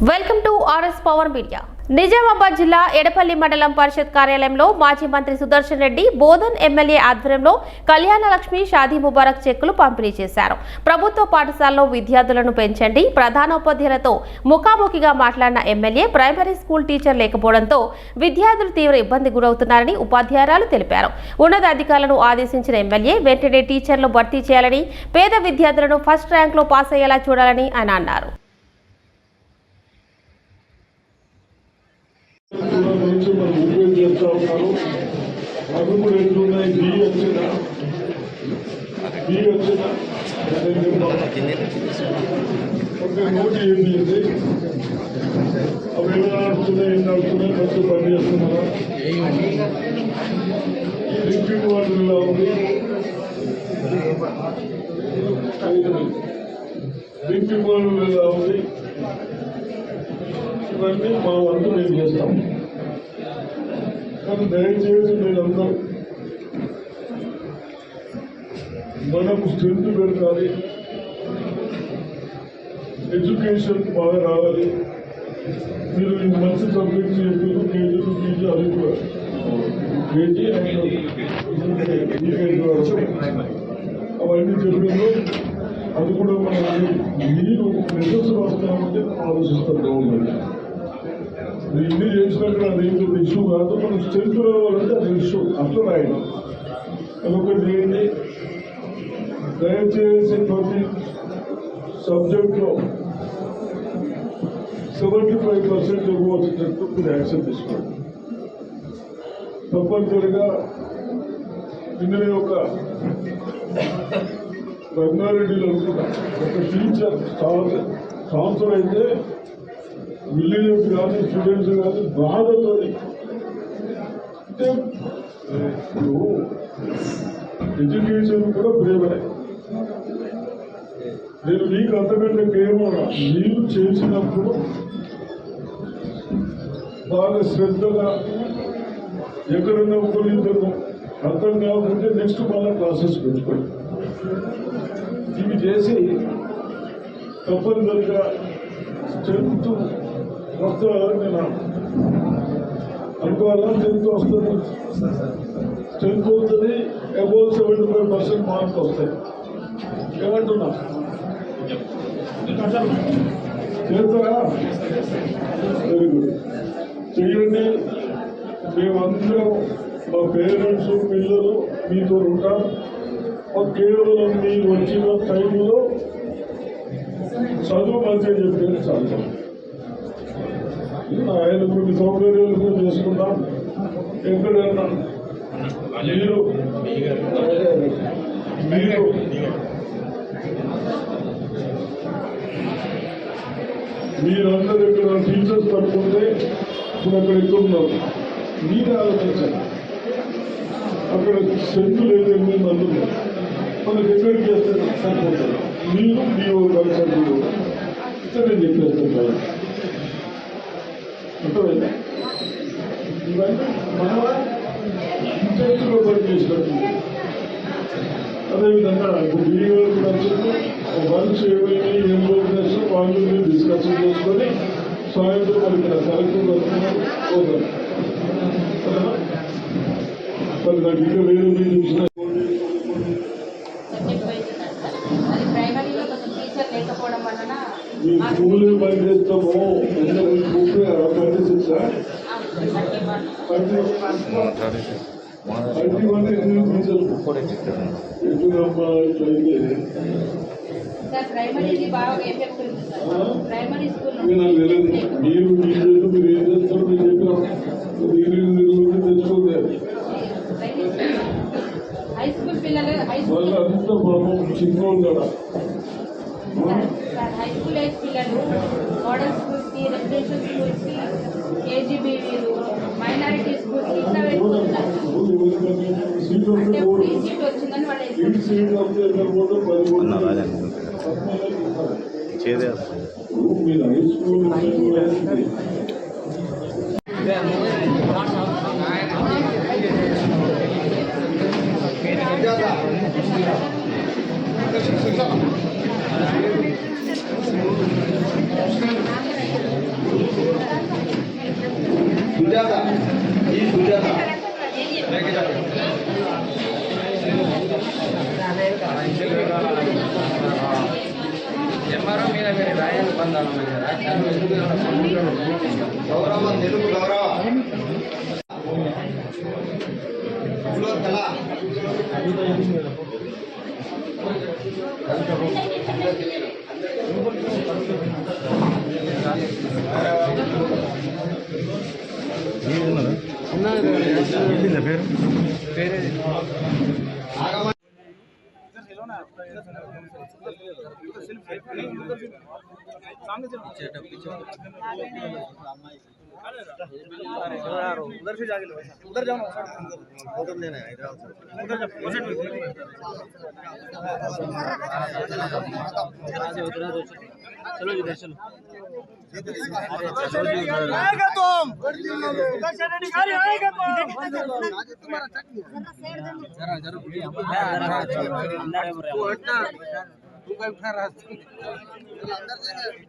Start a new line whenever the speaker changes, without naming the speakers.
Welcome to RS power media. Nizamabad జిల్లా ఎడపల్లి మండలం పరిషత్ కార్యాలయంలో మాజీ మంత్రి సుదర్శన్ రెడ్డి బోధన్ ఎమ్మెల్యే ఆధ్వర్యంలో కళ్యాణ లక్ష్మి షాదీ ముబారక్ చెక్కులు పంపిణీ చేశారు. ప్రభుత్వ పాఠశాలలో విద్యార్థులను పెంచండి ప్రధానోపాధ్యాయులతో ముఖాముఖిగా మాట్లాడిన ఎమ్మెల్యే ప్రైమరీ స్కూల్ టీచర్ లేకపోవడంతో విద్యార్థులు తీవ్ర ఇబ్బంది గురవుతున్నారని ఉపాధ్యాయురాలు తెలిపారు. ఉన్నతాధికారులను ఆదేశించిన ఎమ్మెల్యే వెంటనే టీచర్లు భర్తీ చేయాలని, పేద విద్యార్థులను ఫస్ట్ ర్యాంక్లో పాస్ అయ్యేలా చూడాలని ఆయన అన్నారు.
నోటి ఏంటి అవి ఎలా నడుస్తున్నాయి ఖర్చు పని చేస్తున్నారా డ్రింకింగ్ వాటర్ ఎలా ఉంది డ్రింకింగ్ వాటర్ ఎలా ఉంది ఇవన్నీ మా వంతు మేము చేస్తాం. కానీ దయచేసి మీరందరూ మనకు స్ట్రెంత్ పెరగాలి, ఎడ్యుకేషన్ బాగా రావాలి. మీరు మంచి సబ్జెక్ట్ చెప్పారు, కేజీలు పీజీ అది కూడా కేజీ అవన్నీ చెప్పారు. అది కూడా మనం మీరు మెజర్స్ వస్తామంటే ఆలోచిస్తారు గవర్నమెంట్. ఇన్ని చేసినట్టు అది ఇష్యూ కాదు, మనం స్ట్రెంత్ రావాలంటే అది ఇష్యూ అట్లా రాయడం. అదొకటి చేయండి. దయచేసి ప్రతి సబ్జెక్ట్లో 75% ఎక్కువ వచ్చేటట్టు మీరు యాక్షన్ తీసుకోండి. తప్పనిసరిగా ఇందులో ఒక రంగారెడ్డిలో అనుకున్నా ఒక టీచర్ ట్రాన్స్ఫర్ అయితే విలేజెస్ కానీ స్టూడెంట్స్ కానీ బాధతో ఎడ్యుకేషన్ కూడా ప్రేమనే. నేను మీకు అంతకంటే కేవలం మీరు చేసినప్పుడు బాగా శ్రద్ధగా ఎక్కడన్నా ఒకరిద్దరు అర్థం కాకుంటే నెక్స్ట్ మళ్ళీ క్లాసెస్ పెట్టుకోండి. ఇవి చేసి తప్పనిసరిగా స్ట్రెంత్ వస్తుందని నేను అనుకోవాలా. స్ట్రెంత్ వస్తుంది, అబౌవ్ 75% మార్క్స్ వస్తాయి. ఏమంటున్నా చేస్తారా? వెరీ గుడ్, చెయ్యండి. మేమందరం మా పేరెంట్స్ పిల్లలు మీతో ఉంటాం. కేవలం మీరు వచ్చిన టైంలో చదువు మంచిగా చెప్పేది చాలు. ఆయన కొన్ని సౌకర్యాలు కూడా చేసుకున్నాం. ఎక్కడన్నా మీరందరూ ఇక్కడ టీచర్స్ పట్టుకుంటే ఇప్పుడు అక్కడ ఎక్కున్నారు. మీరు ఆలోచించండి, అక్కడ సెంట్లు అయితే అందులో మనకు ఎక్కడికి చేస్తే సరిపోతుంది. మీరు మీ కలిసి ఇక్కడ నేను చెప్పేస్తాను కదా. అర్థమైందా? ఇవన్నీ మన ఇంట్రెస్ట్గా పనిచేసినట్టు. అదేవిధంగా ఇప్పుడు వీడియో కూడా వర్క్స్ ఏమైనా ఏం ప్రోగ్రెస్ వాళ్ళు మీరు డిస్కషన్ చేసుకొని సాయంత్రం మరి ఇక్కడ కలెక్టర్ పోతారు. మరి నాకు ఇంకా వేరే మీరు చూసిన మీ స్కూల్ పని చేస్తాము. 31 మీరు టీచర్లు మీరు ఏం చేస్తారో మీరు చెప్పాం. తెచ్చుకోలేదు వాళ్ళంతా పాపం చిన్నోళ్ళు కదా.
హై స్కూల్ ఏజ్ పిల్లలు మోడల్ స్కూల్స్ కి, రెసిడెన్షియల్ స్కూల్స్ కి, కేజీబీవీ మైనారిటీ స్కూల్స్ కి ఇట్లా పెట్టుకుంటున్నారు. అంటే ఫ్రీ సీట్ వచ్చిందని వాళ్ళు
Thank you.
గౌరవం తెలుగు గౌరవం
उधर से जाके लो उधर जाओ उधर लेना है उधर चलो इधर चलो आएगा तुम उधर से अधिकारी आएगा तुम तुम्हारा चटनी जरा अंदर तू हटना तू क्या उठा रहा अंदर जाना